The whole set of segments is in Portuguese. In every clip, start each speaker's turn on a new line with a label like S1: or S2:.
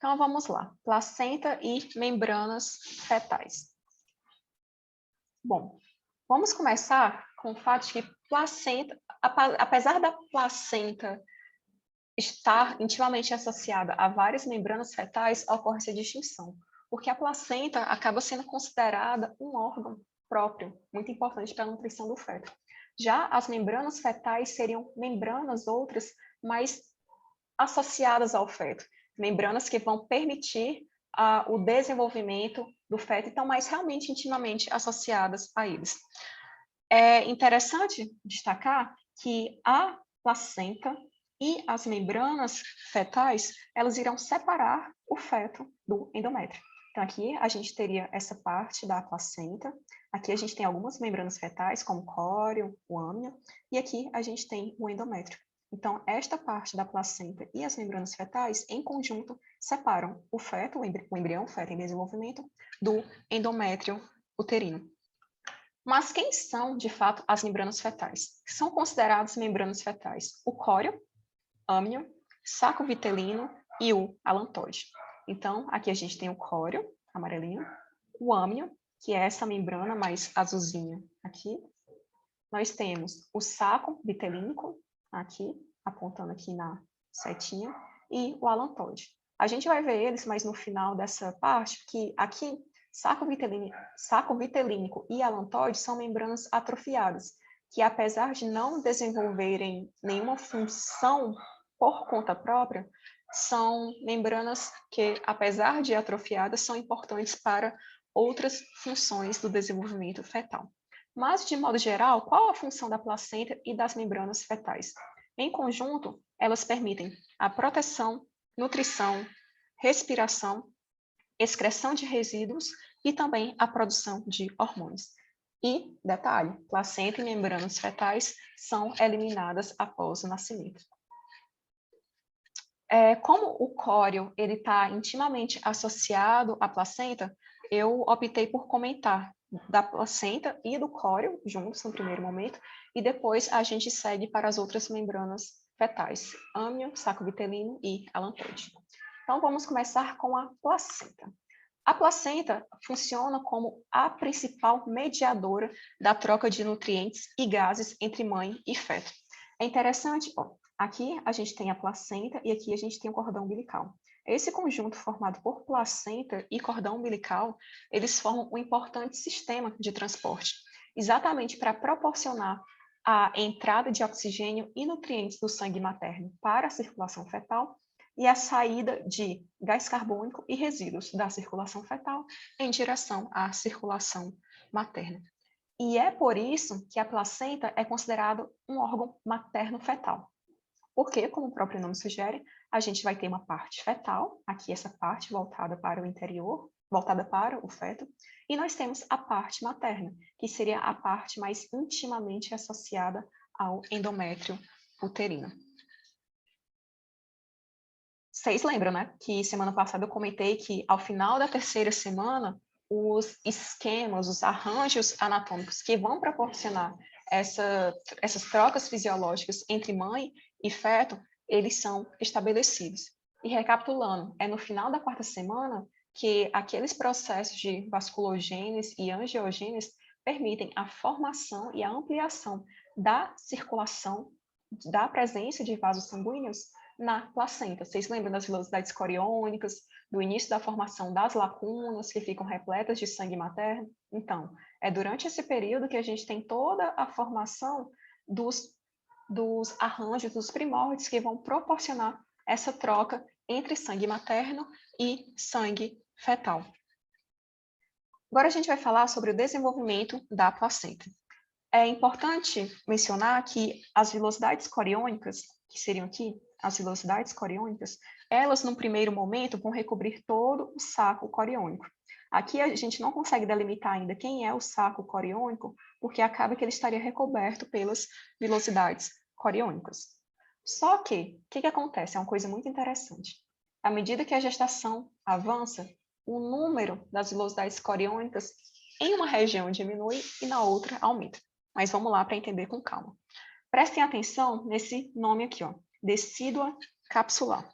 S1: Então, vamos lá. Placenta e membranas fetais. Bom, vamos começar com o fato de que placenta, apesar da placenta estar intimamente associada a várias membranas fetais, ocorre essa distinção, porque a placenta acaba sendo considerada um órgão próprio, muito importante para a nutrição do feto. Já as membranas fetais seriam membranas outras mais associadas ao feto, membranas que vão permitir o desenvolvimento do feto e estão mais realmente intimamente associadas a eles. É interessante destacar que a placenta e as membranas fetais, elas irão separar o feto do endométrio. Então, aqui a gente teria essa parte da placenta, aqui a gente tem algumas membranas fetais, como o córeo, o âmnio, e aqui a gente tem o endométrio. Então, esta parte da placenta e as membranas fetais, em conjunto, separam o feto, o embrião, o feto em desenvolvimento, do endométrio uterino. Mas quem são, de fato, as membranas fetais? São consideradas membranas fetais o córeo, âmnio, saco vitelino e o alantóide. Então, aqui a gente tem o córeo, amarelinho, o âmnio, que é essa membrana mais azulzinha aqui. Nós temos o saco vitelínico, aqui, apontando aqui na setinha, e o alantóide. A gente vai ver eles, mas no final dessa parte, que aqui, saco vitelínico e alantóide são membranas atrofiadas, que apesar de não desenvolverem nenhuma função por conta própria, são membranas que, apesar de atrofiadas, são importantes para outras funções do desenvolvimento fetal. Mas, de modo geral, qual a função da placenta e das membranas fetais? Em conjunto, elas permitem a proteção, nutrição, respiração, excreção de resíduos e também a produção de hormônios. E, detalhe, placenta e membranas fetais são eliminadas após o nascimento. Como o córeo está intimamente associado à placenta, eu optei por comentar da placenta e do córeo juntos no primeiro momento, e depois a gente segue para as outras membranas fetais, âmnio, saco vitelino e alantóide. Então, vamos começar com a placenta. A placenta funciona como a principal mediadora da troca de nutrientes e gases entre mãe e feto. É interessante, aqui a gente tem a placenta e aqui a gente tem o cordão umbilical. Esse conjunto formado por placenta e cordão umbilical, eles formam um importante sistema de transporte, exatamente para proporcionar a entrada de oxigênio e nutrientes do sangue materno para a circulação fetal e a saída de gás carbônico e resíduos da circulação fetal em direção à circulação materna. E é por isso que a placenta é considerado um órgão materno-fetal. Porque, como o próprio nome sugere, a gente vai ter uma parte fetal, aqui essa parte voltada para o interior, voltada para o feto, e nós temos a parte materna, que seria a parte mais intimamente associada ao endométrio uterino. Vocês lembram, né, que semana passada eu comentei que ao final da terceira semana, os esquemas, os arranjos anatômicos que vão proporcionar essas trocas fisiológicas entre mãe e feto, eles são estabelecidos. E recapitulando, é no final da quarta semana que aqueles processos de vasculogênese e angiogênese permitem a formação e a ampliação da circulação, da presença de vasos sanguíneos na placenta. Vocês lembram das velocidades coriônicas, do início da formação das lacunas, que ficam repletas de sangue materno? Então, é durante esse período que a gente tem toda a formação dos arranjos, dos primórdios que vão proporcionar essa troca entre sangue materno e sangue fetal. Agora a gente vai falar sobre o desenvolvimento da placenta. É importante mencionar que as velocidades coriônicas, que seriam aqui as velocidades coriônicas, elas, num primeiro momento, vão recobrir todo o saco coriônico. Aqui a gente não consegue delimitar ainda quem é o saco coriônico, porque acaba que ele estaria recoberto pelas velocidades coriônicas. Só que, o que acontece? É uma coisa muito interessante. À medida que a gestação avança, o número das velocidades coriônicas em uma região diminui e na outra aumenta. Mas vamos lá para entender com calma. Prestem atenção nesse nome aqui, decídua capsular.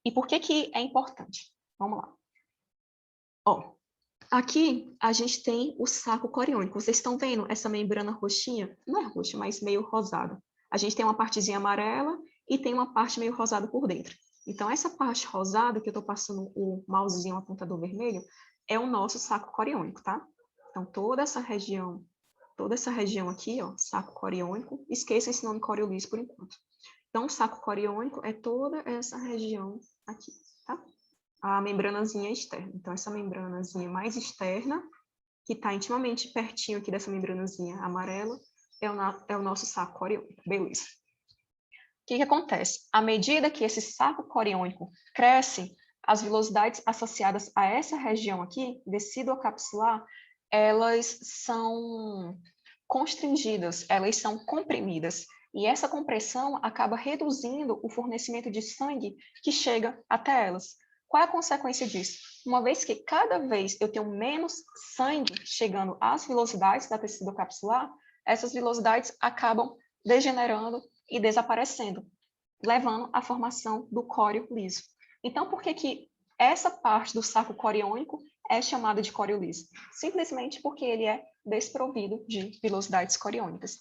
S1: E por que que é importante? Vamos lá. Ó, aqui a gente tem o saco coriônico. Vocês estão vendo essa membrana roxinha? Não é roxa, mas meio rosada. A gente tem uma partezinha amarela e tem uma parte meio rosada por dentro. Então, essa parte rosada, que eu estou passando o mousezinho, o apontador vermelho, é o nosso saco coriônico, tá? Então, toda essa região aqui, ó, saco coriônico, esqueça esse nome coriolíseo por enquanto. Então, o saco coriônico é toda essa região aqui, tá? A membranazinha externa. Então, essa membranazinha mais externa, que está intimamente pertinho aqui dessa membranazinha amarela, é o nosso saco coriônico. Beleza. O que acontece? À medida que esse saco coriônico cresce, as velocidades associadas a essa região aqui, decíduo-capsular, elas são constringidas, elas são comprimidas. E essa compressão acaba reduzindo o fornecimento de sangue que chega até elas. Qual é a consequência disso? Uma vez que cada vez eu tenho menos sangue chegando às velocidades da tecido capsular, essas velocidades acabam degenerando e desaparecendo, levando à formação do córeo liso. Então, por que essa parte do saco coriônico é chamada de córeo liso? Simplesmente porque ele é desprovido de velocidades coriônicas.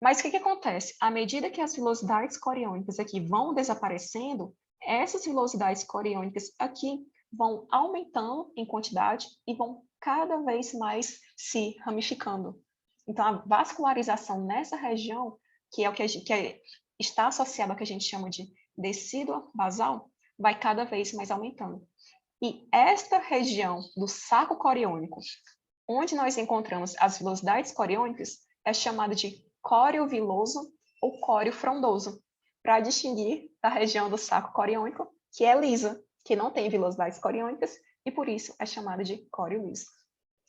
S1: Mas o que acontece? À medida que as velocidades coriônicas aqui vão desaparecendo, essas velocidades coriônicas aqui vão aumentando em quantidade e vão cada vez mais se ramificando. Então, a vascularização nessa região, que é o que está associado ao que a gente chama de decídua basal, vai cada vez mais aumentando. E esta região do saco coriônico, onde nós encontramos as velocidades coriônicas, é chamada de córeo viloso ou córeo frondoso, para distinguir da região do saco coriônico, que é lisa, que não tem velocidades coriônicas, e por isso é chamada de córeo liso.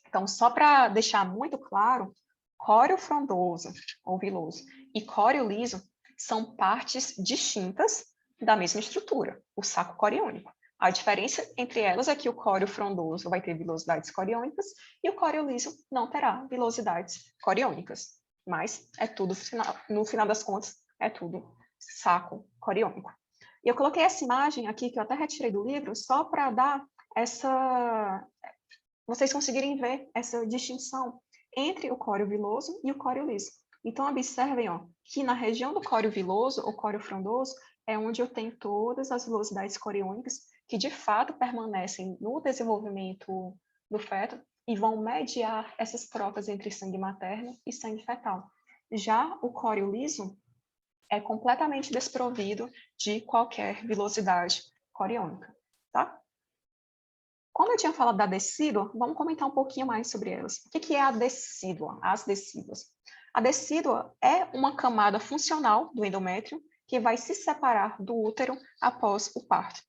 S1: Então, só para deixar muito claro, córeo frondoso ou viloso e córeo liso são partes distintas da mesma estrutura, o saco coriônico. A diferença entre elas é que o córeo frondoso vai ter velocidades coriônicas e o córeo liso não terá velocidades coriônicas. Mas é tudo, no final das contas, é tudo saco coriônico. E eu coloquei essa imagem aqui, que eu até retirei do livro, só para dar vocês conseguirem ver essa distinção entre o córeo viloso e o córeo liso. Então, observem ó, que na região do córeo viloso ou córeo frondoso é onde eu tenho todas as velocidades coriônicas que, de fato, permanecem no desenvolvimento do feto e vão mediar essas trocas entre sangue materno e sangue fetal. Já o córeo liso é completamente desprovido de qualquer velocidade coriônica, tá? Como eu tinha falado da decídua, vamos comentar um pouquinho mais sobre elas. O que é a decídua? As decíduas. A decídua é uma camada funcional do endométrio que vai se separar do útero após o parto.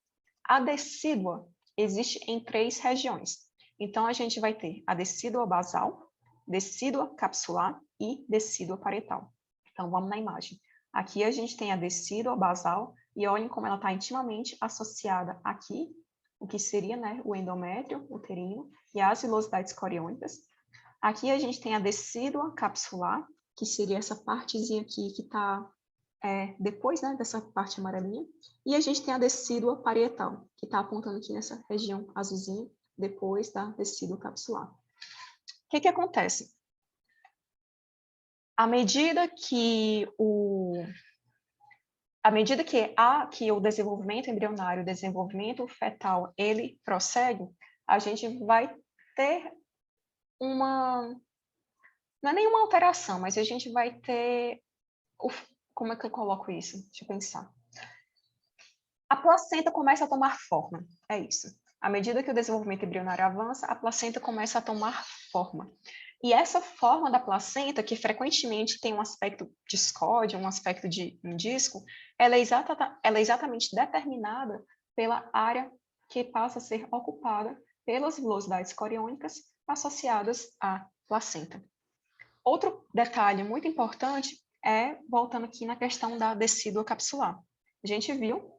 S1: A decídua existe em 3 regiões. Então, a gente vai ter a decídua basal, decídua capsular e decídua parietal. Então, vamos na imagem. Aqui a gente tem a decídua basal e olhem como ela está intimamente associada aqui, o que seria né, o endométrio uterino e as velocidades coriônicas. Aqui a gente tem a decídua capsular, que seria essa partezinha aqui que está depois né, dessa parte amarelinha. E a gente tem a decídua parietal, que está apontando aqui nessa região azulzinha, depois da decídua capsular. O que acontece? À medida que o desenvolvimento embrionário, o desenvolvimento fetal, ele prossegue, a gente vai ter não é nenhuma alteração, mas a gente vai ter, como é que eu coloco isso? Deixa eu pensar. A placenta começa a tomar forma, é isso. À medida que o desenvolvimento embrionário avança, a placenta começa a tomar forma. E essa forma da placenta, que frequentemente tem um aspecto discóide, um aspecto de um disco, ela é exatamente determinada pela área que passa a ser ocupada pelas velocidades coriônicas associadas à placenta. Outro detalhe muito importante é, voltando aqui na questão da decídua capsular. A gente viu,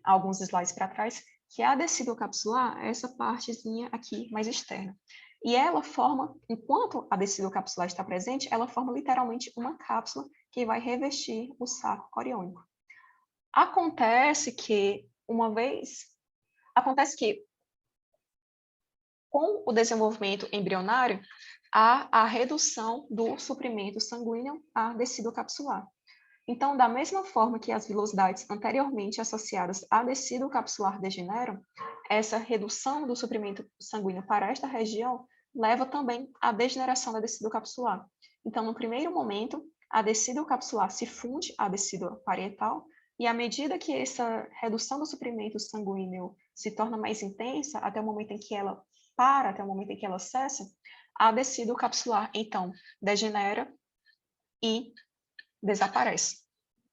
S1: alguns slides para trás, que a decídua capsular é essa partezinha aqui mais externa. E ela forma, enquanto a decídua capsular está presente, ela forma literalmente uma cápsula que vai revestir o saco coriônico. Acontece que acontece que com o desenvolvimento embrionário, há a redução do suprimento sanguíneo a tecido capsular. Então, da mesma forma que as vilosidades anteriormente associadas a tecido capsular degeneram, essa redução do suprimento sanguíneo para esta região leva também à degeneração da tecido capsular. Então, no primeiro momento, a tecido capsular se funde à tecido parietal, e à medida que essa redução do suprimento sanguíneo se torna mais intensa, até o momento em que ela para, até o momento em que ela cessa, a tecido capsular, então, degenera e desaparece.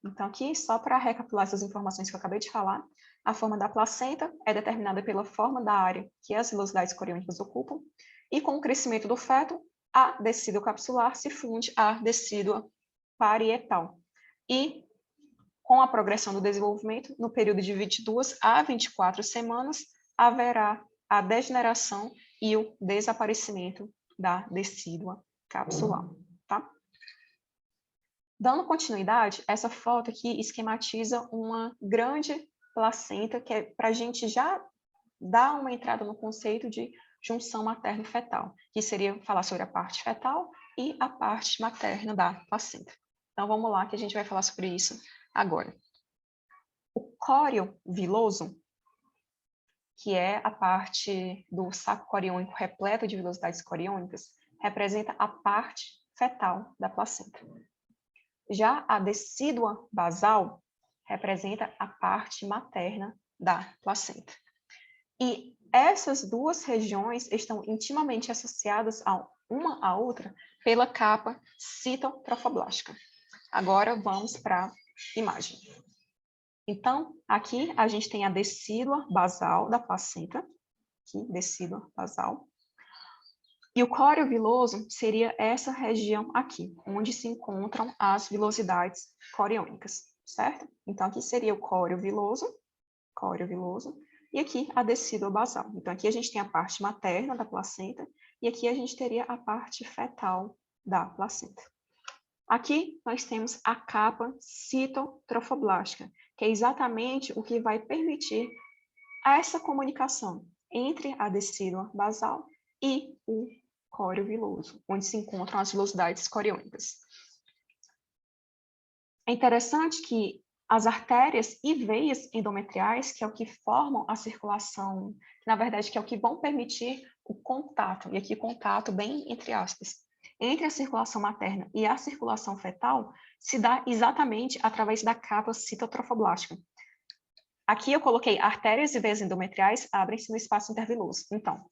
S1: Então, aqui, só para recapitular essas informações que eu acabei de falar, a forma da placenta é determinada pela forma da área que as vilosidades coriônicas ocupam, e com o crescimento do feto, a tecido capsular se funde à tecido parietal. E, com a progressão do desenvolvimento, no período de 22 a 24 semanas, haverá a degeneração e o desaparecimento da decídua capsular, tá? Dando continuidade, essa foto aqui esquematiza uma grande placenta, que é para a gente já dar uma entrada no conceito de junção materno-fetal, que seria falar sobre a parte fetal e a parte materna da placenta. Então, vamos lá, que a gente vai falar sobre isso agora. O córeo viloso, que é a parte do saco coriônico repleto de vilosidades coriônicas, representa a parte fetal da placenta. Já a decídua basal representa a parte materna da placenta. E essas duas regiões estão intimamente associadas uma à outra pela capa citotrofoblástica. Agora vamos para a imagem. Então, aqui a gente tem a decídua basal da placenta, aqui, decídua basal. E o córeo viloso seria essa região aqui, onde se encontram as vilosidades coriônicas, certo? Então, aqui seria o córeo viloso, e aqui a decídua basal. Então, aqui a gente tem a parte materna da placenta, e aqui a gente teria a parte fetal da placenta. Aqui nós temos a capa citotrofoblástica, que é exatamente o que vai permitir essa comunicação entre a decídua basal e o córeo viloso, onde se encontram as vilosidades coriônicas. É interessante que as artérias e veias endometriais, que é o que formam a circulação, na verdade, que é o que vão permitir o contato, e aqui contato bem entre aspas, entre a circulação materna e a circulação fetal, se dá exatamente através da capa citotrofoblástica. Aqui eu coloquei artérias e veias endometriais abrem-se no espaço interviloso. Então,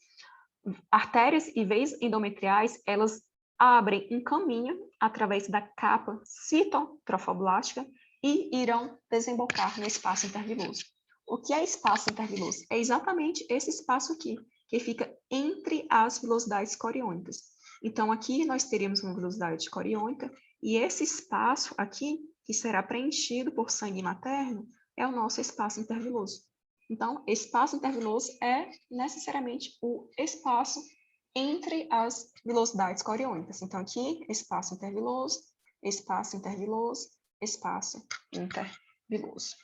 S1: artérias e veias endometriais, elas abrem um caminho através da capa citotrofoblástica e irão desembocar no espaço interviloso. O que é espaço interviloso? É exatamente esse espaço aqui, que fica entre as vilosidades coriônicas. Então, aqui nós teríamos uma vilosidade coriônica, e esse espaço aqui, que será preenchido por sangue materno, é o nosso espaço interviloso. Então, espaço interviloso é necessariamente o espaço entre as vilosidades coriônicas. Então, aqui, espaço interviloso, espaço interviloso, espaço interviloso.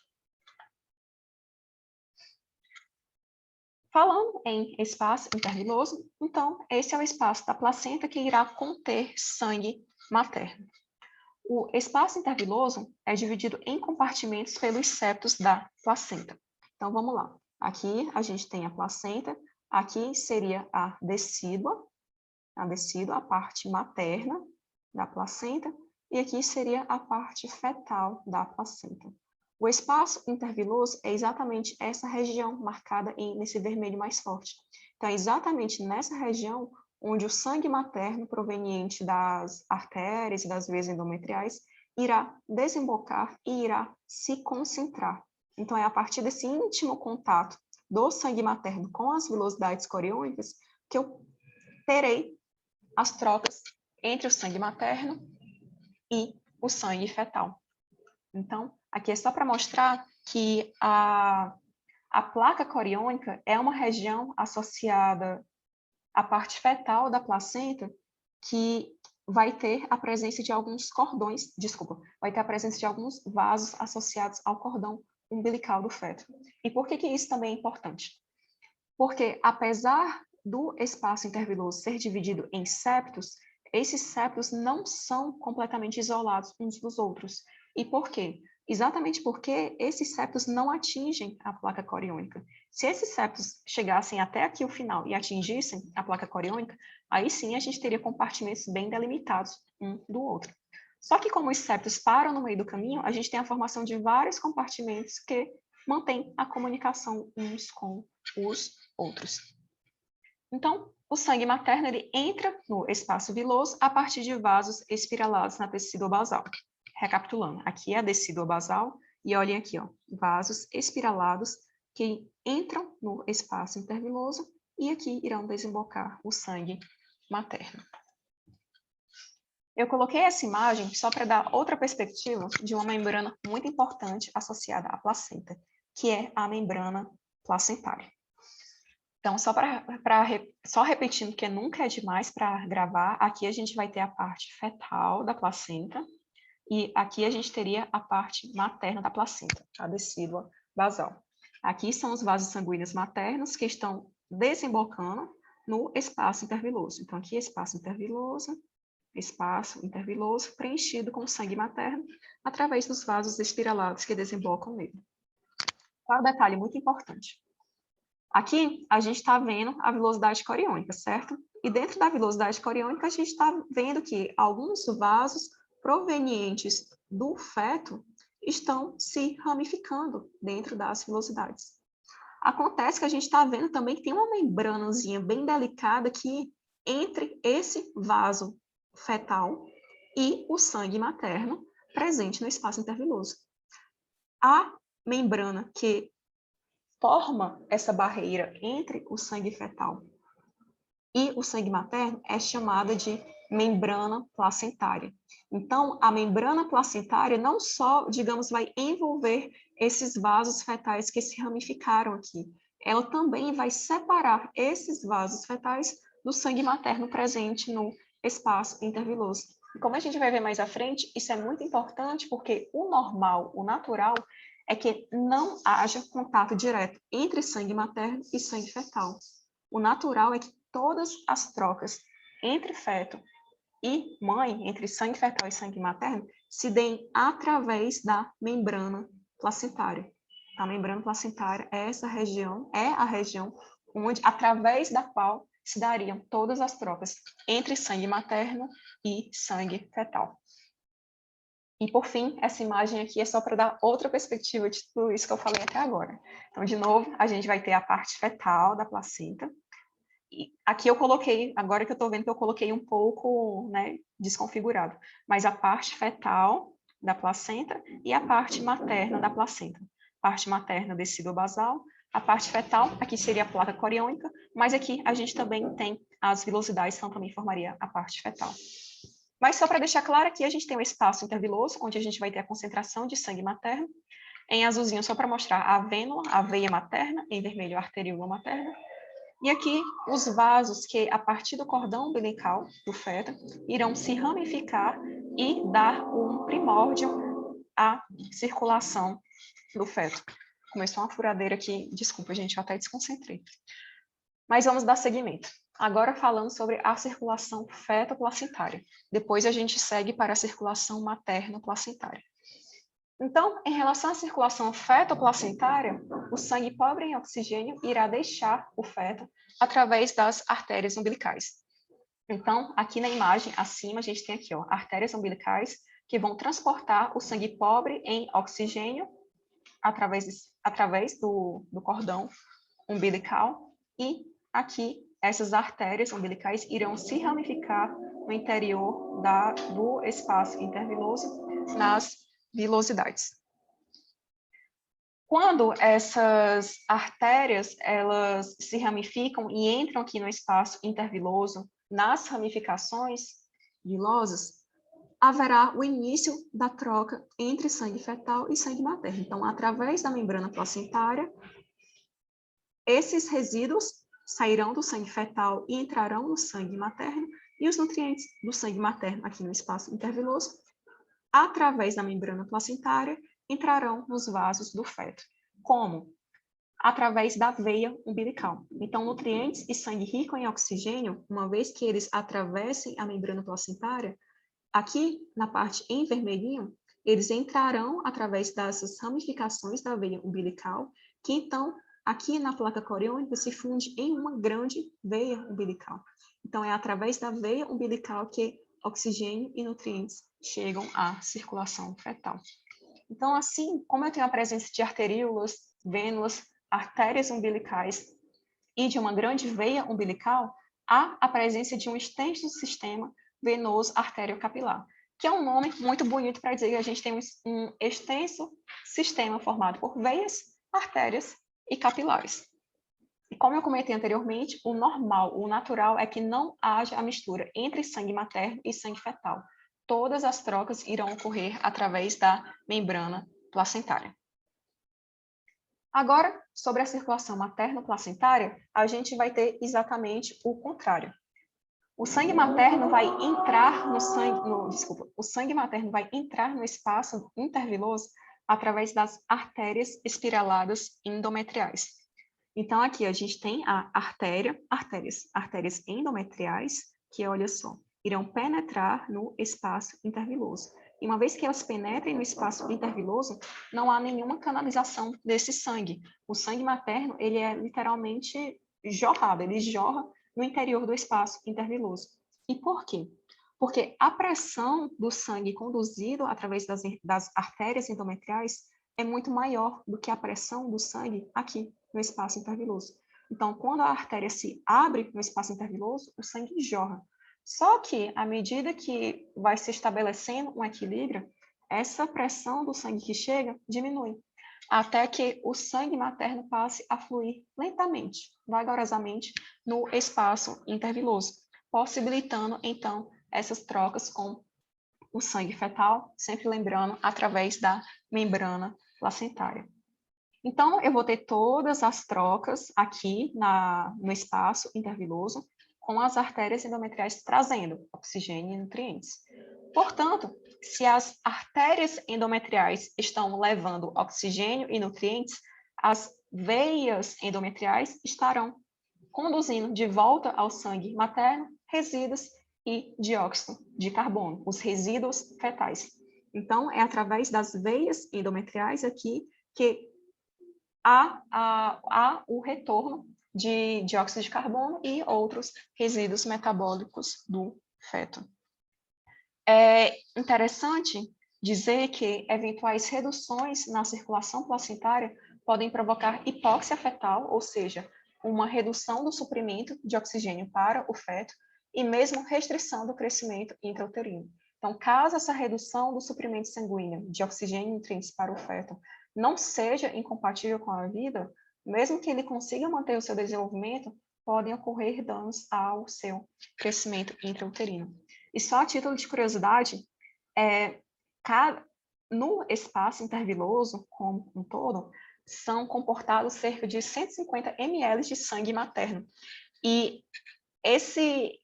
S1: Falando em espaço interviloso, então, esse é o espaço da placenta que irá conter sangue materno. O espaço interviloso é dividido em compartimentos pelos septos da placenta. Então, vamos lá. Aqui a gente tem a placenta, aqui seria a decídua, a parte materna da placenta, e aqui seria a parte fetal da placenta. O espaço interviloso é exatamente essa região marcada nesse vermelho mais forte. Então, é exatamente nessa região onde o sangue materno proveniente das artérias e das veias endometriais irá desembocar e irá se concentrar. Então, é a partir desse íntimo contato do sangue materno com as vilosidades coriônicas que eu terei as trocas entre o sangue materno e o sangue fetal. Então, aqui é só para mostrar que a placa coriônica é uma região associada à parte fetal da placenta que vai ter a presença de alguns cordões, vai ter a presença de alguns vasos associados ao cordão umbilical do feto. E por que isso também é importante? Porque, apesar do espaço interviloso ser dividido em septos, esses septos não são completamente isolados uns dos outros. E por quê? Exatamente porque esses septos não atingem a placa coriônica. Se esses septos chegassem até aqui o final e atingissem a placa coriônica, aí sim a gente teria compartimentos bem delimitados um do outro. Só que como os septos param no meio do caminho, a gente tem a formação de vários compartimentos que mantêm a comunicação uns com os outros. Então, o sangue materno ele entra no espaço viloso a partir de vasos espiralados na tecido basal. Recapitulando, aqui é a decídua basal e olhem aqui, ó, vasos espiralados que entram no espaço interviloso e aqui irão desembocar o sangue materno. Eu coloquei essa imagem só para dar outra perspectiva de uma membrana muito importante associada à placenta, que é a membrana placentária. Então, só repetindo, que nunca é demais para gravar, aqui a gente vai ter a parte fetal da placenta, e aqui a gente teria a parte materna da placenta, a decídua basal. Aqui são os vasos sanguíneos maternos que estão desembocando no espaço interviloso. Então, aqui espaço interviloso preenchido com sangue materno através dos vasos espiralados que desembocam nele. Qual é o detalhe muito importante? Aqui, a gente está vendo a vilosidade coriônica, certo? E dentro da vilosidade coriônica, a gente está vendo que alguns vasos provenientes do feto estão se ramificando dentro das vilosidades. Acontece que a gente está vendo também que tem uma membranazinha bem delicada aqui entre esse vaso fetal e o sangue materno presente no espaço interviloso. A membrana que forma essa barreira entre o sangue fetal e o sangue materno é chamada de membrana placentária. Então, a membrana placentária não só, digamos, vai envolver esses vasos fetais que se ramificaram aqui, ela também vai separar esses vasos fetais do sangue materno presente no espaço interviloso. E como a gente vai ver mais à frente, isso é muito importante porque o normal, o natural, é que não haja contato direto entre sangue materno e sangue fetal. O natural é que todas as trocas entre feto e mãe, entre sangue fetal e sangue materno, se deem através da membrana placentária. A membrana placentária é essa região, é a região onde, através da qual se dariam todas as trocas entre sangue materno e sangue fetal. E, por fim, essa imagem aqui é só para dar outra perspectiva de tudo isso que eu falei até agora. Então, de novo, a gente vai ter a parte fetal da placenta. E aqui eu coloquei, agora que eu estou vendo que eu coloquei um pouco, né, desconfigurado, mas a parte fetal da placenta e a parte materna da placenta. Parte materna decídua basal, a parte fetal, aqui seria a placa coriônica, mas aqui a gente também tem as vilosidades, então também formaria a parte fetal. Mas só para deixar claro, aqui a gente tem um espaço interviloso, onde a gente vai ter a concentração de sangue materno. Em azulzinho, só para mostrar a vênula, a veia materna, em vermelho, a arteríola materna. E aqui, os vasos que, a partir do cordão umbilical do feto, irão se ramificar e dar um primórdio à circulação do feto. Começou uma furadeira aqui, desculpa, gente, eu até desconcentrei. Mas vamos dar seguimento. Agora falando sobre a circulação feto-placentária. Depois a gente segue para a circulação materno-placentária. Então, em relação à circulação feto-placentária, o sangue pobre em oxigênio irá deixar o feto através das artérias umbilicais. Então, aqui na imagem, acima, a gente tem aqui, ó, artérias umbilicais que vão transportar o sangue pobre em oxigênio através do cordão umbilical e aqui essas artérias umbilicais irão se ramificar no interior do espaço interviloso nas vilosidades. Quando essas artérias elas se ramificam e entram aqui no espaço interviloso, nas ramificações vilosas, haverá o início da troca entre sangue fetal e sangue materno. Então, através da membrana placentária, esses resíduos sairão do sangue fetal e entrarão no sangue materno, e os nutrientes do sangue materno aqui no espaço interviloso, através da membrana placentária, entrarão nos vasos do feto. Como? Através da veia umbilical. Então, nutrientes e sangue rico em oxigênio, uma vez que eles atravessem a membrana placentária, aqui na parte em vermelhinho, eles entrarão através dessas ramificações da veia umbilical, que então, aqui na placa coriônica, se funde em uma grande veia umbilical. Então, é através da veia umbilical que oxigênio e nutrientes chegam à circulação fetal. Então, assim, como eu tenho a presença de arteríolas, vênulas, artérias umbilicais e de uma grande veia umbilical, há a presença de um extenso sistema venoso artério-capilar, que é um nome muito bonito para dizer que a gente tem um extenso sistema formado por veias, artérias e capilares. E como eu comentei anteriormente, o normal, o natural é que não haja a mistura entre sangue materno e sangue fetal. Todas as trocas irão ocorrer através da membrana placentária. Agora, sobre a circulação materno-placentária, a gente vai ter exatamente o contrário. O sangue materno vai entrar o sangue materno vai entrar no espaço interviloso através das artérias espiraladas endometriais. Então, aqui a gente tem a artérias endometriais, que, olha só, irão penetrar no espaço interviloso. E uma vez que elas penetrem no espaço interviloso, não há nenhuma canalização desse sangue. O sangue materno, ele é literalmente jorrado, ele jorra no interior do espaço interviloso. E por quê? Porque a pressão do sangue conduzido através das artérias endometriais é muito maior do que a pressão do sangue aqui no espaço interviloso. Então, quando a artéria se abre no espaço interviloso, o sangue jorra. Só que, à medida que vai se estabelecendo um equilíbrio, essa pressão do sangue que chega diminui, até que o sangue materno passe a fluir lentamente, vagarosamente, no espaço interviloso, possibilitando, então, essas trocas com o sangue fetal, sempre lembrando, através da membrana placentária. Então, eu vou ter todas as trocas aqui no espaço interviloso, com as artérias endometriais trazendo oxigênio e nutrientes. Portanto, se as artérias endometriais estão levando oxigênio e nutrientes, as veias endometriais estarão conduzindo de volta ao sangue materno resíduos e dióxido de carbono, os resíduos fetais. Então, é através das veias endometriais aqui que há o retorno de dióxido de carbono e outros resíduos metabólicos do feto. É interessante dizer que eventuais reduções na circulação placentária podem provocar hipóxia fetal, ou seja, uma redução do suprimento de oxigênio para o feto e mesmo restrição do crescimento intrauterino. Então, caso essa redução do suprimento sanguíneo de oxigênio e nutrientes para o feto não seja incompatível com a vida, mesmo que ele consiga manter o seu desenvolvimento, podem ocorrer danos ao seu crescimento intrauterino. E só a título de curiosidade, no espaço interviloso, como um todo, são comportados cerca de 150 ml de sangue materno. E esse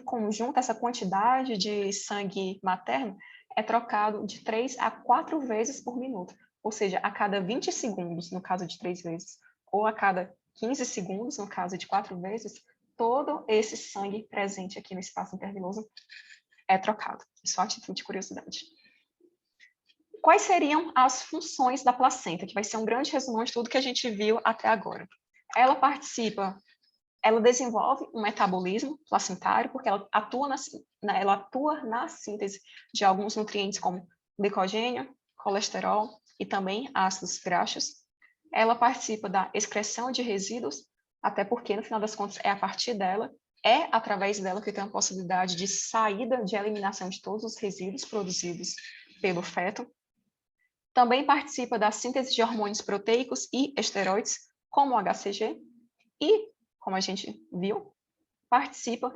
S1: conjunto, essa quantidade de sangue materno é trocado de 3 a 4 vezes por minuto, ou seja, a cada 20 segundos, no caso de 3 vezes, ou a cada 15 segundos, no caso de 4 vezes, todo esse sangue presente aqui no espaço interviloso é trocado. Só a título de curiosidade. Quais seriam as funções da placenta, que vai ser um grande resumão de tudo que a gente viu até agora? Ela desenvolve um metabolismo placentário, porque ela atua na síntese de alguns nutrientes, como glicogênio, colesterol e também ácidos graxos. Ela participa da excreção de resíduos, até porque, no final das contas, é através dela que tem a possibilidade de saída, de eliminação de todos os resíduos produzidos pelo feto. Também participa da síntese de hormônios proteicos e esteroides, como o HCG, e, como a gente viu,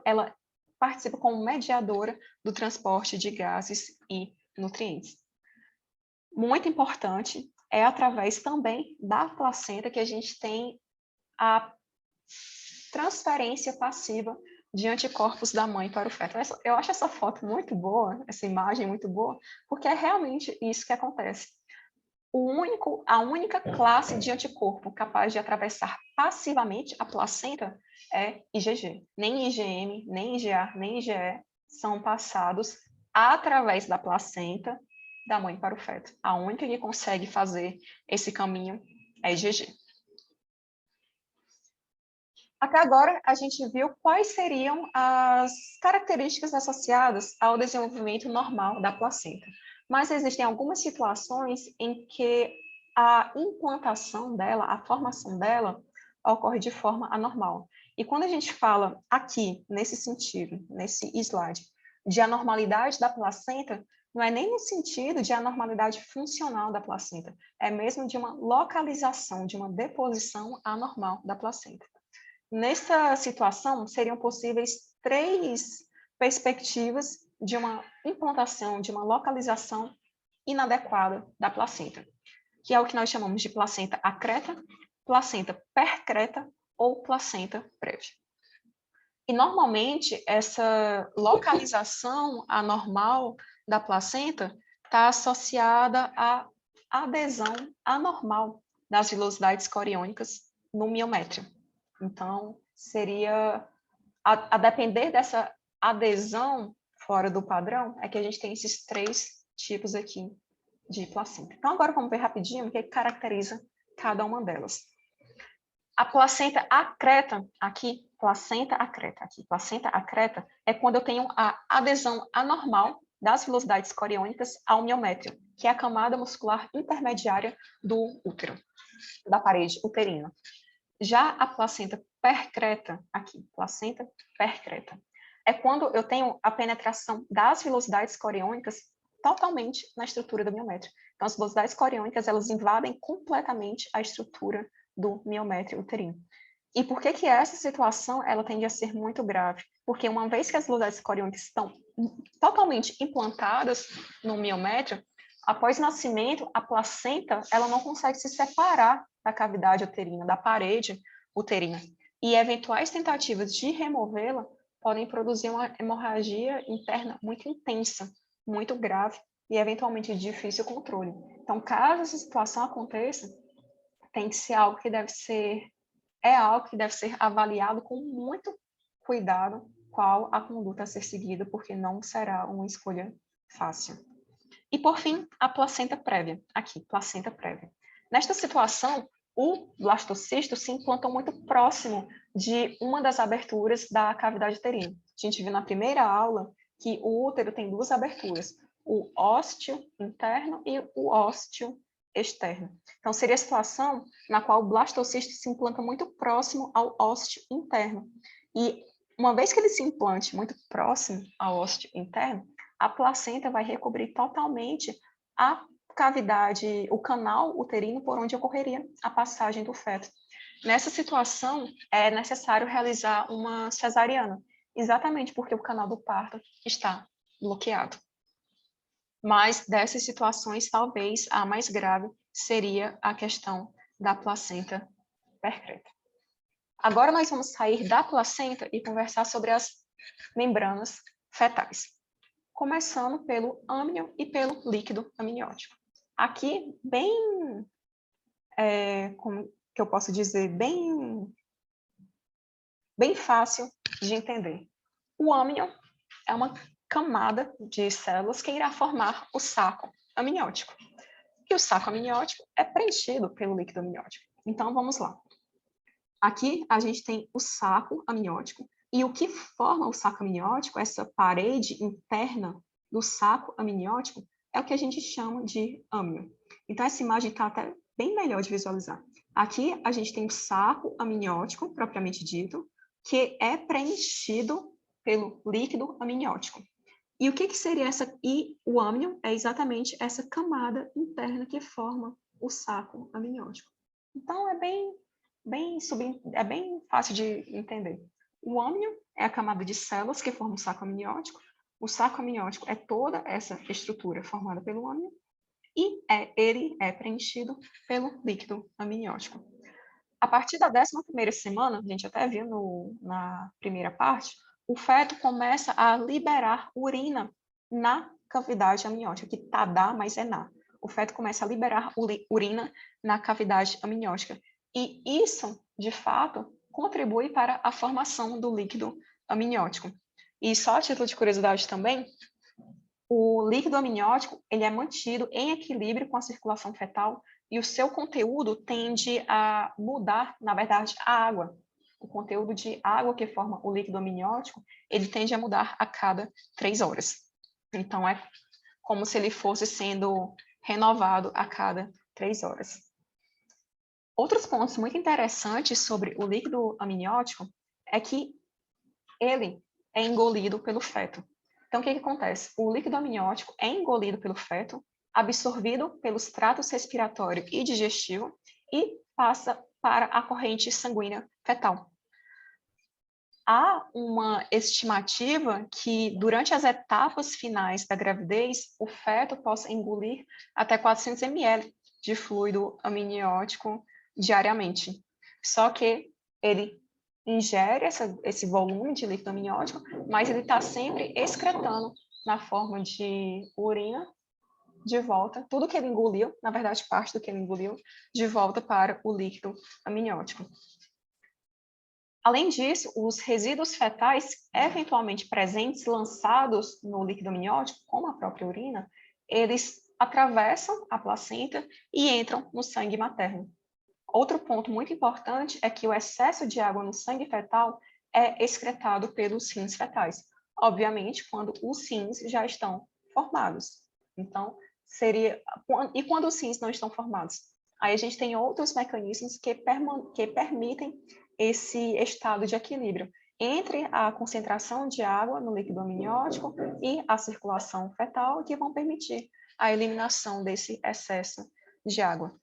S1: ela participa como mediadora do transporte de gases e nutrientes. Muito importante, é através também da placenta que a gente tem a transferência passiva de anticorpos da mãe para o feto. Eu acho essa foto muito boa, essa imagem muito boa, porque é realmente isso que acontece. A única classe de anticorpo capaz de atravessar passivamente a placenta é IgG. Nem IgM, nem IgA, nem IgE são passados através da placenta da mãe para o feto. A única que consegue fazer esse caminho é IgG. Até agora, a gente viu quais seriam as características associadas ao desenvolvimento normal da placenta. Mas existem algumas situações em que a implantação dela, a formação dela, ocorre de forma anormal. E quando a gente fala aqui, nesse sentido, nesse slide, de anormalidade da placenta, não é nem no sentido de anormalidade funcional da placenta, é mesmo de uma localização, de uma deposição anormal da placenta. Nessa situação, seriam possíveis 3 perspectivas de uma implantação, de uma localização inadequada da placenta, que é o que nós chamamos de placenta acreta, placenta percreta ou placenta prévia. E, normalmente, essa localização anormal da placenta está associada à adesão anormal das vilosidades coriônicas no miométrio. Então, seria, a depender dessa adesão fora do padrão, é que a gente tem esses 3 tipos aqui de placenta. Então, agora vamos ver rapidinho o que caracteriza cada uma delas. A placenta acreta, aqui, placenta acreta é quando eu tenho a adesão anormal das velocidades coriônicas ao miométrio, que é a camada muscular intermediária do útero, da parede uterina. Já a placenta percreta, aqui, placenta percreta, é quando eu tenho a penetração das velocidades coriônicas totalmente na estrutura do miométrio. Então, as velocidades coriônicas, elas invadem completamente a estrutura do miométrio uterino. E por que essa situação ela tende a ser muito grave? Porque uma vez que as velocidades coriônicas estão totalmente implantadas no miométrio, após o nascimento, a placenta ela não consegue se separar da cavidade uterina, da parede uterina. E eventuais tentativas de removê-la podem produzir uma hemorragia interna muito intensa, muito grave e eventualmente de difícil controle. Então, caso essa situação aconteça, tem que ser algo que deve ser avaliado com muito cuidado qual a conduta a ser seguida, porque não será uma escolha fácil. E, por fim, a placenta prévia. Aqui, placenta prévia. Nesta situação, o blastocisto se implanta muito próximo de uma das aberturas da cavidade uterina. A gente viu na primeira aula que o útero tem 2 aberturas, o ósteo interno e o ósteo externo. Então, seria a situação na qual o blastocisto se implanta muito próximo ao ósteo interno. E, uma vez que ele se implante muito próximo ao ósteo interno, a placenta vai recobrir totalmente a cavidade, o canal uterino por onde ocorreria a passagem do feto. Nessa situação, é necessário realizar uma cesariana, exatamente porque o canal do parto está bloqueado. Mas dessas situações, talvez a mais grave seria a questão da placenta percreta. Agora nós vamos sair da placenta e conversar sobre as membranas fetais, começando pelo âmnio e pelo líquido amniótico. Aqui, como que eu posso dizer, bem fácil de entender. O âmnio é uma camada de células que irá formar o saco amniótico. E o saco amniótico é preenchido pelo líquido amniótico. Então, vamos lá. Aqui, a gente tem o saco amniótico, e o que forma o saco amniótico, essa parede interna do saco amniótico, é o que a gente chama de âmnio. Então, essa imagem está até bem melhor de visualizar. Aqui, a gente tem o saco amniótico, propriamente dito, que é preenchido pelo líquido amniótico. E o que seria essa? E o âmnio é exatamente essa camada interna que forma o saco amniótico. Então, é bem fácil de entender. O âmnio é a camada de células que forma o saco amniótico. O saco amniótico é toda essa estrutura formada pelo âmnio e ele é preenchido pelo líquido amniótico. A partir da 11ª semana, a gente até viu na primeira parte, o feto começa a liberar urina na cavidade amniótica, que tá dá, mas é na. O feto começa a liberar urina na cavidade amniótica. E isso, de fato, contribui para a formação do líquido amniótico. E só a título de curiosidade também, o líquido amniótico ele é mantido em equilíbrio com a circulação fetal e o seu conteúdo tende a mudar, na verdade, a água. O conteúdo de água que forma o líquido amniótico, ele tende a mudar a cada 3 horas. Então, é como se ele fosse sendo renovado a cada 3 horas. Outros pontos muito interessantes sobre o líquido amniótico é que ele é engolido pelo feto. Então, o que acontece? O líquido amniótico é engolido pelo feto, absorvido pelos tratos respiratório e digestivo e passa para a corrente sanguínea fetal. Há uma estimativa que, durante as etapas finais da gravidez, o feto possa engolir até 400 ml de fluido amniótico diariamente. Só que ele ingere esse volume de líquido amniótico, mas ele está sempre excretando na forma de urina de volta, tudo que ele engoliu, na verdade, parte do que ele engoliu, de volta para o líquido amniótico. Além disso, os resíduos fetais eventualmente presentes, lançados no líquido amniótico, como a própria urina, eles atravessam a placenta e entram no sangue materno. Outro ponto muito importante é que o excesso de água no sangue fetal é excretado pelos rins fetais. Obviamente, quando os rins já estão formados. Então, e quando os rins não estão formados? Aí a gente tem outros mecanismos que permitem esse estado de equilíbrio entre a concentração de água no líquido amniótico e a circulação fetal, que vão permitir a eliminação desse excesso de água.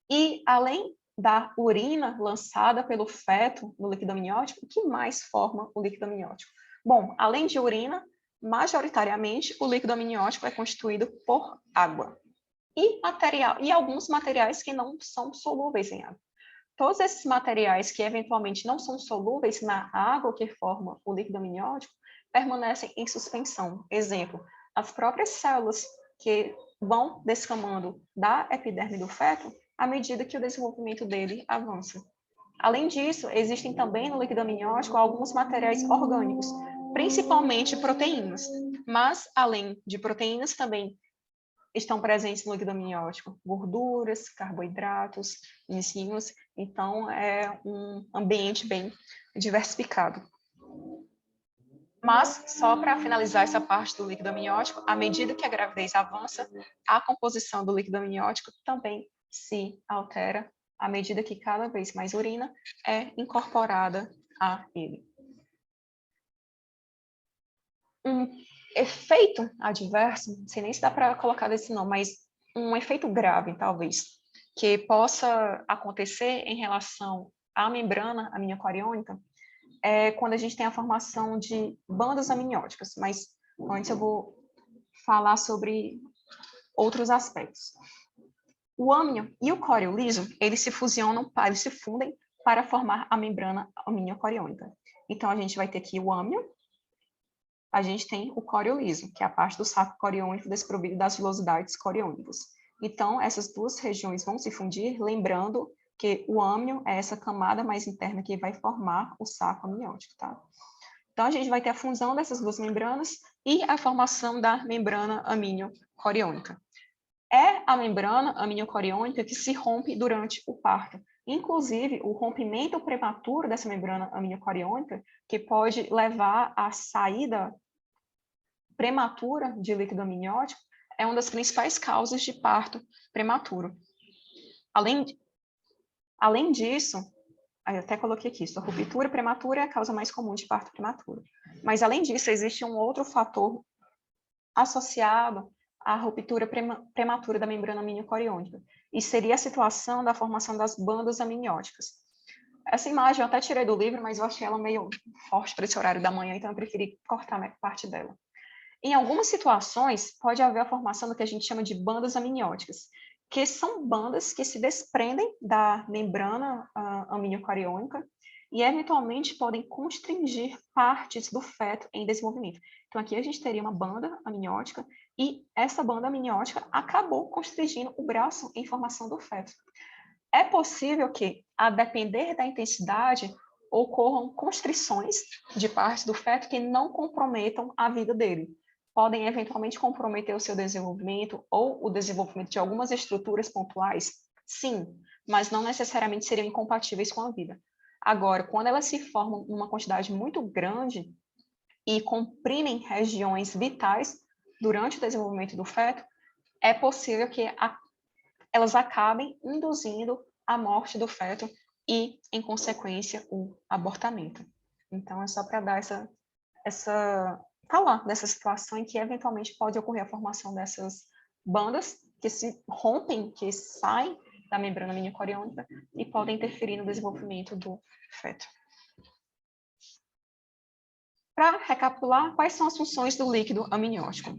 S1: E, além da urina lançada pelo feto no líquido amniótico, o que mais forma o líquido amniótico? Bom, além de urina, majoritariamente o líquido amniótico é constituído por água e alguns materiais que não são solúveis em água. Todos esses materiais que eventualmente não são solúveis na água que forma o líquido amniótico permanecem em suspensão. Exemplo, as próprias células que vão descamando da epiderme do feto à medida que o desenvolvimento dele avança. Além disso, existem também no líquido amniótico alguns materiais orgânicos, principalmente proteínas, mas além de proteínas também estão presentes no líquido amniótico gorduras, carboidratos, enzimas, então é um ambiente bem diversificado. Mas, só para finalizar essa parte do líquido amniótico, à medida que a gravidez avança, a composição do líquido amniótico também se altera à medida que cada vez mais urina é incorporada a ele. Um efeito adverso, não sei nem se dá para colocar desse nome, mas um efeito grave, talvez, que possa acontecer em relação à membrana aminochoriônica, é quando a gente tem a formação de bandas amnióticas, mas antes eu vou falar sobre outros aspectos. O âmnion e o córeo liso, eles se fundem para formar a membrana aminochoriônica. Então, a gente vai ter aqui o âmnion, a gente tem o córeo liso, que é a parte do saco coriônico desprovido das vilosidades coriônicas. Então, essas duas regiões vão se fundir, lembrando que o âmnion é essa camada mais interna que vai formar o saco amniótico, tá? Então, a gente vai ter a fusão dessas duas membranas e a formação da membrana aminochoriônica. É a membrana aminochoriônica que se rompe durante o parto. Inclusive, o rompimento prematuro dessa membrana aminochoriônica, que pode levar à saída prematura de líquido amniótico, é uma das principais causas de parto prematuro. Além disso, eu até coloquei aqui, a ruptura prematura é a causa mais comum de parto prematuro. Mas, além disso, existe um outro fator associado à ruptura prematura da membrana aminochoriônica, e seria a situação da formação das bandas amnióticas. Essa imagem eu até tirei do livro, mas eu achei ela meio forte para esse horário da manhã, então eu preferi cortar parte dela. Em algumas situações, pode haver a formação do que a gente chama de bandas amnióticas, que são bandas que se desprendem da membrana aminochoriônica e, eventualmente, podem constringir partes do feto em desenvolvimento. Então, aqui a gente teria uma banda amniótica, e essa banda amniótica acabou constringindo o braço em formação do feto. É possível que, a depender da intensidade, ocorram constrições de partes do feto que não comprometam a vida dele. Podem, eventualmente, comprometer o seu desenvolvimento ou o desenvolvimento de algumas estruturas pontuais? Sim, mas não necessariamente seriam incompatíveis com a vida. Agora, quando elas se formam numa quantidade muito grande e comprimem regiões vitais durante o desenvolvimento do feto, é possível que elas acabem induzindo a morte do feto e, em consequência, o abortamento. Então, é só para dar falar dessa situação em que, eventualmente, pode ocorrer a formação dessas bandas que se rompem, que saem da membrana miniocoriônica e podem interferir no desenvolvimento do feto. Para recapitular, quais são as funções do líquido amniótico?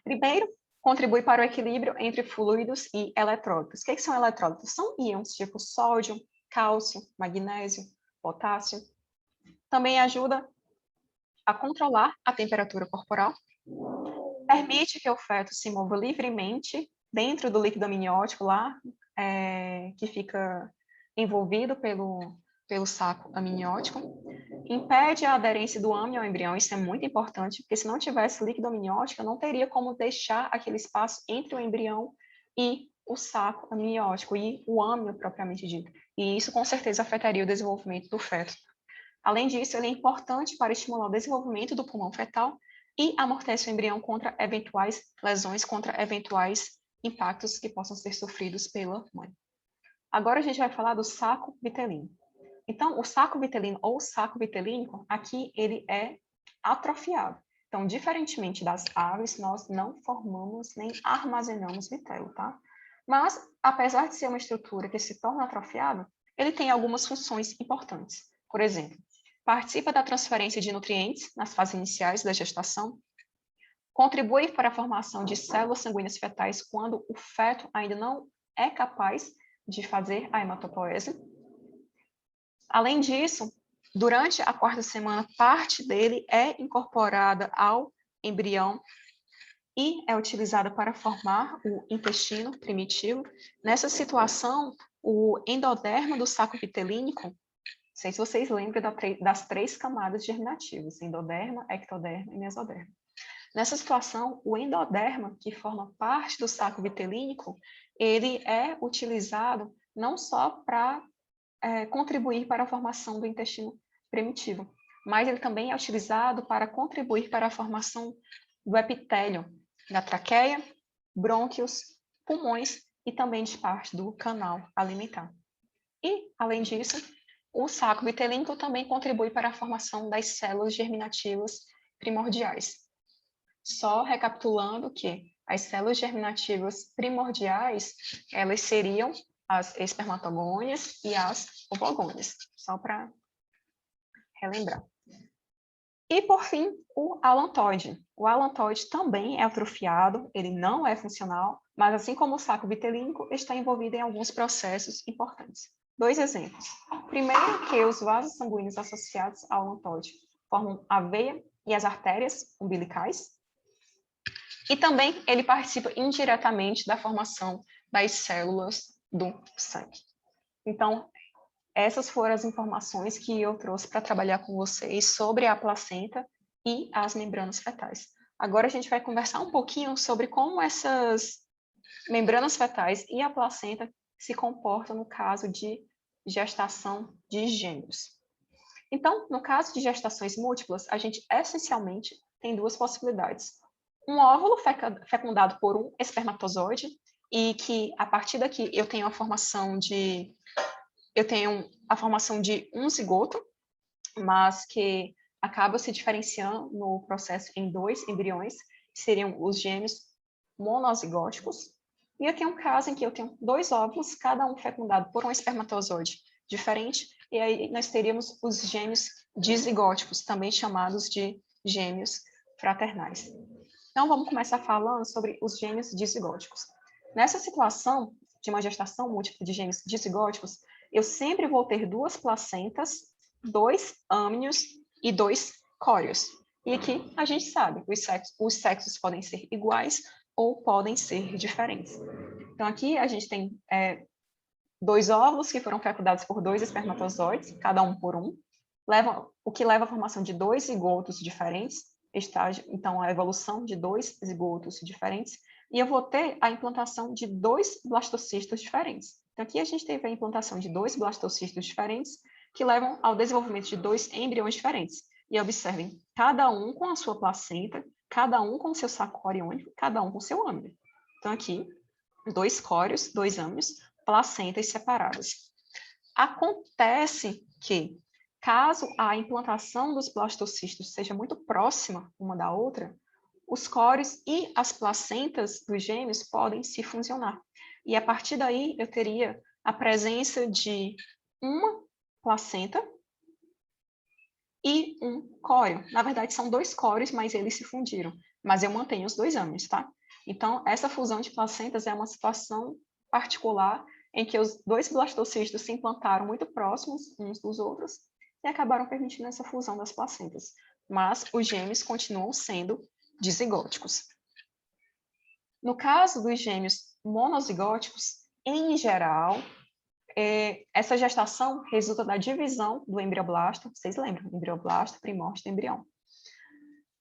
S1: Primeiro, contribui para o equilíbrio entre fluidos e eletrólitos. O que são eletrólitos? São íons tipo sódio, cálcio, magnésio, potássio. Também ajuda a controlar a temperatura corporal, permite que o feto se mova livremente dentro do líquido amniótico lá, que fica envolvido pelo saco amniótico, impede a aderência do âmnio ao embrião, isso é muito importante, porque se não tivesse líquido amniótico, não teria como deixar aquele espaço entre o embrião e o saco amniótico, e o âmnio propriamente dito. E isso, com certeza, afetaria o desenvolvimento do feto. Além disso, ele é importante para estimular o desenvolvimento do pulmão fetal e amortece o embrião contra eventuais lesões, contra eventuais impactos que possam ser sofridos pela mãe. Agora a gente vai falar do saco vitelino. Então, o saco vitelino ou saco vitelínico, aqui ele é atrofiado. Então, diferentemente das aves, nós não formamos nem armazenamos vitelo, tá? Mas, apesar de ser uma estrutura que se torna atrofiada, ele tem algumas funções importantes. Por exemplo, participa da transferência de nutrientes nas fases iniciais da gestação, contribui para a formação de células sanguíneas fetais quando o feto ainda não é capaz de fazer a hematopoese. Além disso, durante a quarta semana, parte dele é incorporada ao embrião e é utilizada para formar o intestino primitivo. Nessa situação, o endoderma do saco vitelínico, não sei se vocês lembram das 3 camadas germinativas, endoderma, ectoderma e mesoderma. Nessa situação, o endoderma, que forma parte do saco vitelínico, ele é utilizado não só para contribuir para a formação do intestino primitivo, mas ele também é utilizado para contribuir para a formação do epitélio da traqueia, brônquios, pulmões e também de parte do canal alimentar. E, além disso, o saco vitelínico também contribui para a formação das células germinativas primordiais. Só recapitulando que as células germinativas primordiais, elas seriam as espermatogônias e as ovogônias, só para relembrar. E, por fim, o alantoide. O alantoide também é atrofiado, ele não é funcional, mas, assim como o saco vitelínico, está envolvido em alguns processos importantes. 2 exemplos. Primeiro, que os vasos sanguíneos associados ao alantoide formam a veia e as artérias umbilicais. E também ele participa indiretamente da formação das células do sangue. Então, essas foram as informações que eu trouxe para trabalhar com vocês sobre a placenta e as membranas fetais. Agora a gente vai conversar um pouquinho sobre como essas membranas fetais e a placenta se comportam no caso de gestação de gêmeos. Então, no caso de gestações múltiplas, a gente essencialmente tem 2 possibilidades. Um óvulo fecundado por um espermatozoide, e que, a partir daqui, eu tenho a formação de um zigoto, mas que acaba se diferenciando no processo em 2 embriões, que seriam os gêmeos monozigóticos. E aqui é um caso em que eu tenho 2 óvulos, cada um fecundado por um espermatozoide diferente, e aí nós teríamos os gêmeos dizigóticos, também chamados de gêmeos fraternais. Então, vamos começar falando sobre os gêmeos dizigóticos. Nessa situação de uma gestação múltipla de gêmeos dizigóticos, eu sempre vou ter 2 placentas 2 âmnios e 2 córios. E aqui a gente sabe, os sexos podem ser iguais ou podem ser diferentes. Então, aqui a gente tem 2 óvulos que foram fecundados por 2 espermatozoides, cada um por um, o que leva à formação de 2 zigotos diferentes, então a evolução de 2 zigotos diferentes, e eu vou ter a implantação de 2 blastocistos diferentes. Então, aqui a gente teve a implantação de 2 blastocistos diferentes, que levam ao desenvolvimento de 2 embriões diferentes. E observem, cada um com a sua placenta, cada um com o seu saco coriônico, cada um com o seu âmnio. Então, aqui, 2 córios, 2 âmnios, placentas separadas. Acontece que, caso a implantação dos blastocistos seja muito próxima uma da outra, os córios e as placentas dos gêmeos podem se fusionar. E a partir daí eu teria a presença de uma placenta e um córeo. Na verdade, são 2 córios, mas eles se fundiram. Mas eu mantenho os 2 âmnios, tá? Então, essa fusão de placentas é uma situação particular em que os 2 blastocistos se implantaram muito próximos uns dos outros e acabaram permitindo essa fusão das placentas. Mas os gêmeos continuam sendo dizigóticos. No caso dos gêmeos monozigóticos, em geral, essa gestação resulta da divisão do embrioblasto, vocês lembram, embrioblasto, primórdio e embrião,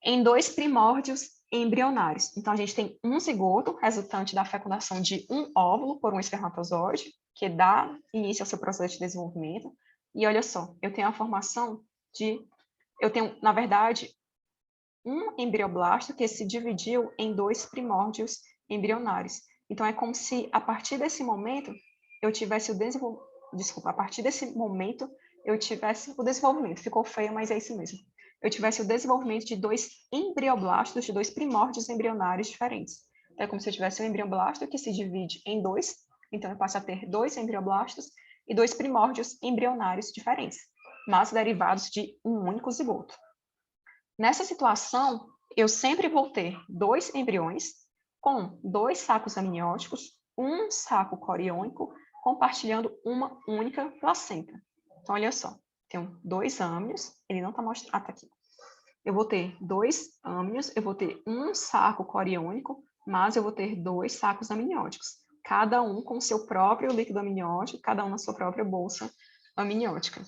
S1: em 2 primórdios embrionários. Então, a gente tem um zigoto, resultante da fecundação de um óvulo por um espermatozoide, que dá início ao seu processo de desenvolvimento. E olha só, eu tenho a formação na verdade, um embrioblasto que se dividiu em 2 primórdios embrionários. Então, é como se, a partir desse momento, eu tivesse o desenvolvimento. Desculpa, a partir desse momento, eu tivesse o desenvolvimento. Ficou feio, mas é isso mesmo. Eu tivesse o desenvolvimento de 2 embrioblastos, de 2 primórdios embrionários diferentes. Então, é como se eu tivesse um embrioblasto que se divide em 2. Então, eu passo a ter 2 embrioblastos e 2 primórdios embrionários diferentes, mas derivados de um único zigoto. Nessa situação, eu sempre vou ter 2 embriões com 2 sacos amnióticos, um saco coriônico, compartilhando uma única placenta. Então, olha só, tenho 2 âmnios, ele não está mostrando, está aqui. Eu vou ter 2 âmnios, eu vou ter um saco coriônico, mas eu vou ter 2 sacos amnióticos, cada um com seu próprio líquido amniótico, cada um na sua própria bolsa amniótica.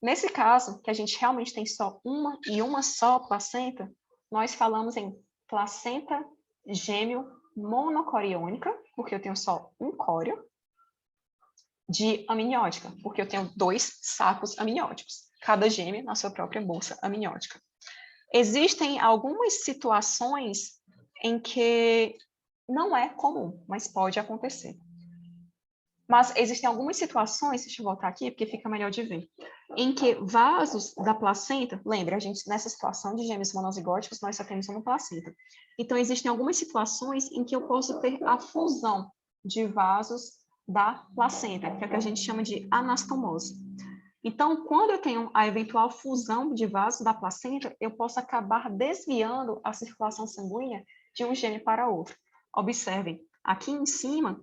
S1: Nesse caso, que a gente realmente tem só uma e uma só placenta, nós falamos em placenta gêmeo monocoriônica, porque eu tenho só um córeo, de amniótica, porque eu tenho 2 sacos amnióticos, cada gêmeo na sua própria bolsa amniótica. Existem algumas situações em que não é comum, mas pode acontecer. Mas existem algumas situações, deixa eu voltar aqui, porque fica melhor de ver, em que vasos da placenta, lembra, a gente, nessa situação de gêmeos monozigóticos, nós só temos uma placenta. Então, existem algumas situações em que eu posso ter a fusão de vasos da placenta, que é o que a gente chama de anastomose. Então, quando eu tenho a eventual fusão de vasos da placenta, eu posso acabar desviando a circulação sanguínea de um gêmeo para outro. Observem, aqui em cima,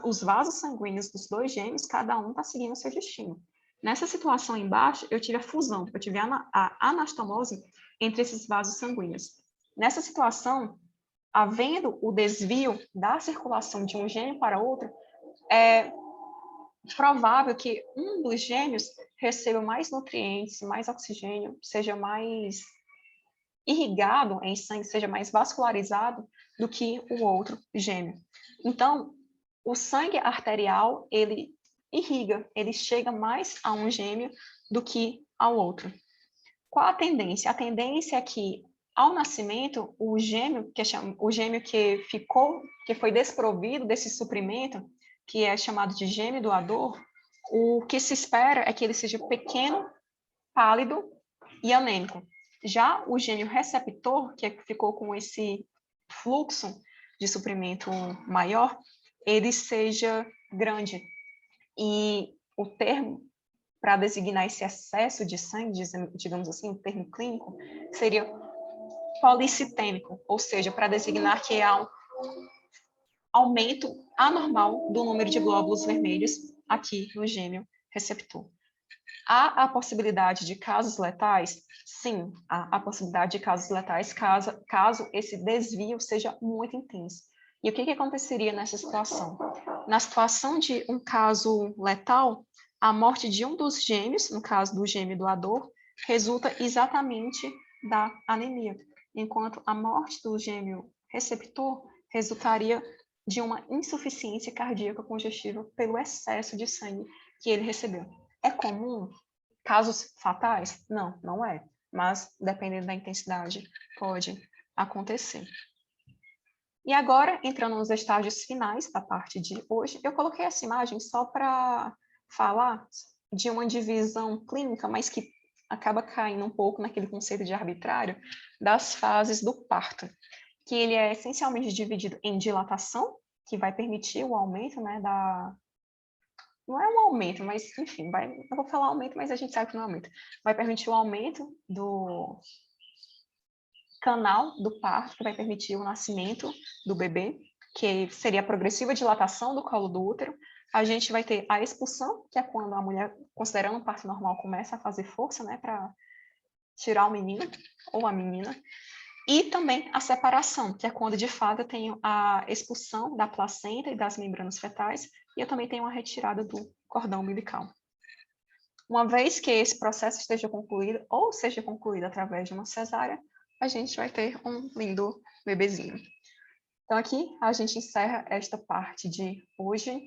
S1: os vasos sanguíneos dos 2 gêmeos, cada um está seguindo o seu destino. Nessa situação embaixo, eu tive a fusão, eu tive a anastomose entre esses vasos sanguíneos. Nessa situação, havendo o desvio da circulação de um gêmeo para outro, é provável que um dos gêmeos receba mais nutrientes, mais oxigênio, seja mais irrigado em sangue, seja mais vascularizado do que o outro gêmeo. Então, o sangue arterial, ele irriga, ele chega mais a um gêmeo do que ao outro. Qual a tendência? A tendência é que, ao nascimento, o gêmeo que foi desprovido desse suprimento, que é chamado de gêmeo doador, o que se espera é que ele seja pequeno, pálido e anêmico. Já o gêmeo receptor, que ficou com esse fluxo de suprimento maior, ele seja grande. E o termo para designar esse excesso de sangue, digamos assim, o termo clínico, seria policitêmico, ou seja, para designar que há um aumento anormal do número de glóbulos vermelhos aqui no gêmeo receptor. Há a possibilidade de casos letais? Sim, há a possibilidade de casos letais caso esse desvio seja muito intenso. E o que aconteceria nessa situação? Na situação de um caso letal, a morte de um dos gêmeos, no caso do gêmeo doador, resulta exatamente da anemia, enquanto a morte do gêmeo receptor resultaria de uma insuficiência cardíaca congestiva pelo excesso de sangue que ele recebeu. É comum? Casos fatais? Não, não é. Mas, dependendo da intensidade, pode acontecer. E agora, entrando nos estágios finais da parte de hoje, eu coloquei essa imagem só para falar de uma divisão clínica, mas que acaba caindo um pouco naquele conceito de arbitrário das fases do parto, que ele é essencialmente dividido em dilatação, que vai permitir o aumento, né, não é um aumento, mas enfim, eu vou falar aumento, mas a gente sabe que não é aumento. Vai permitir o aumento do canal do parto, que vai permitir o nascimento do bebê, que seria a progressiva dilatação do colo do útero. A gente vai ter a expulsão, que é quando a mulher, considerando o parto normal, começa a fazer força, né, para tirar o menino ou a menina. E também a separação, que é quando, de fato, eu tenho a expulsão da placenta e das membranas fetais, e eu também tenho a retirada do cordão umbilical. Uma vez que esse processo esteja concluído, ou seja concluído através de uma cesárea, a gente vai ter um lindo bebezinho. Então, aqui a gente encerra esta parte de hoje.